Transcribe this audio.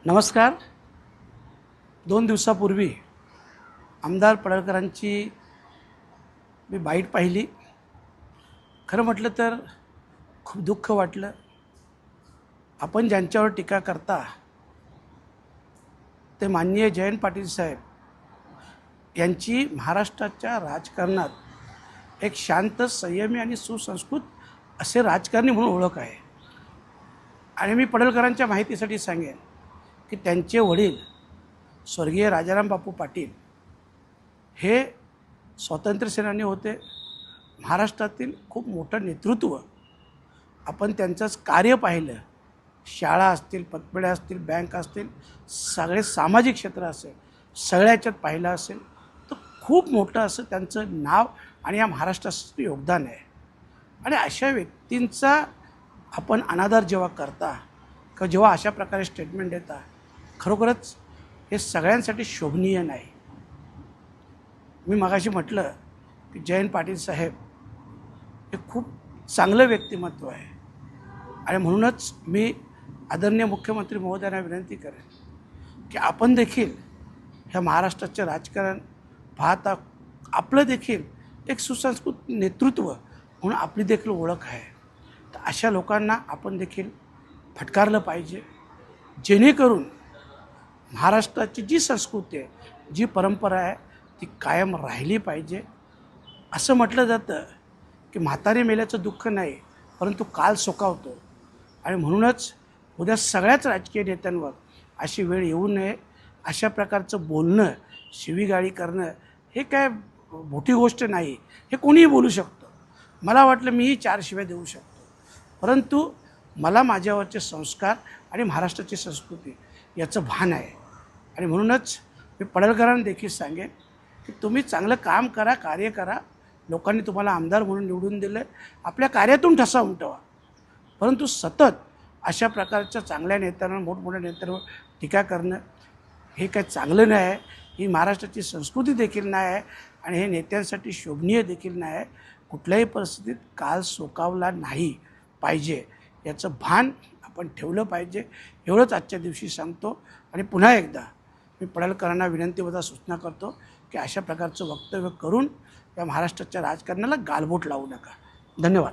नमस्कार. 2 दिवसापूर्वी आमदार पडळकरांची मी बाईट पाहिली. खरं म्हटलं तर खूप दुःख वाटलं. आपण ज्यांच्यावर टीका करता ते माननीय जयंत पाटील साहेब यांची महाराष्ट्राच्या राजकारणात एक शांत, संयमी आणि सुसंस्कृत असे राजकारणी म्हणून ओळख आहे. आणि मी पडळकरांच्या माहितीसाठी सांगेन की त्यांचे वडील स्वर्गीय राजाराम बापू पाटील हे स्वातंत्र्यसेनानी होते. महाराष्ट्रातील खूप मोठं नेतृत्व आपण त्यांचंच कार्य पाहिलं. शाळा असतील, पतपेढ्या असतील, बँक असतील, सगळे सामाजिक क्षेत्र असेल, सगळ्याच्यात पाहिलं असेल तर खूप मोठं असं त्यांचं नाव आणि या महाराष्ट्राचं योगदान आहे. आणि अशा व्यक्तींचा आपण अनादर जेव्हा करता किंवा जेव्हा अशा प्रकारे स्टेटमेंट देता, खरोखरच हे सगळ्यांसाठी शोभनीय नाही. मी मगाशी म्हटलं की जयंत पाटील साहेब हे खूप चांगलं व्यक्तिमत्व आहे. आणि म्हणूनच मी आदरणीय मुख्यमंत्री महोदयांना विनंती करेन की आपण देखील ह्या महाराष्ट्राचे राजकारण पाहता आपलं देखील एक सुसंस्कृत नेतृत्व म्हणून आपली देखील ओळख आहे. तर अशा लोकांना आपण देखील फटकारलं पाहिजे, जेणेकरून महाराष्ट्राची जी संस्कृती आहे, जी परंपरा आहे ती कायम राहिली पाहिजे. असं म्हटलं जातं की म्हातारे मेल्याचं दुःख नाही, परंतु काल सोकावतो. आणि म्हणूनच उद्या सगळ्याच राजकीय नेत्यांवर अशी वेळ येऊ नये. अशा प्रकारचं बोलणं, शिवीगाळी करणं हे काय मोठी गोष्ट नाही. हे कोणीही बोलू शकतं. मला वाटलं मीही 4 शिव्या देऊ शकतो, परंतु मला माझ्यावरचे संस्कार आणि महाराष्ट्राची संस्कृती याचं भान आहे. आणि म्हणूनच मी पडळकरांना देखील सांगेन की तुम्ही चांगलं काम करा, कार्य करा. लोकांनी तुम्हाला आमदार म्हणून निवडून दिलं, आपल्या कार्यातून ठसा उमटवा. परंतु सतत अशा प्रकारच्या चांगल्या नेत्यांवर, मोठमोठ्या नेत्यांवर टीका करणं हे काही चांगलं नाही आहे. ही महाराष्ट्राची संस्कृती देखील नाही आहे आणि हे नेत्यांसाठी शोभनीय देखील नाही आहे. कुठल्याही परिस्थितीत काल सोकावला नाही पाहिजे याचं भान आपण ठेवलं पाहिजे. एवढंच आजच्या दिवशी सांगतो. आणि पुन्हा एकदा मी पडळकरांना विनंतीवजा सूचना करतो की अशा प्रकारचं वक्तव्य करून या महाराष्ट्राच्या राजकारणाला गालबोट लावू नका. धन्यवाद.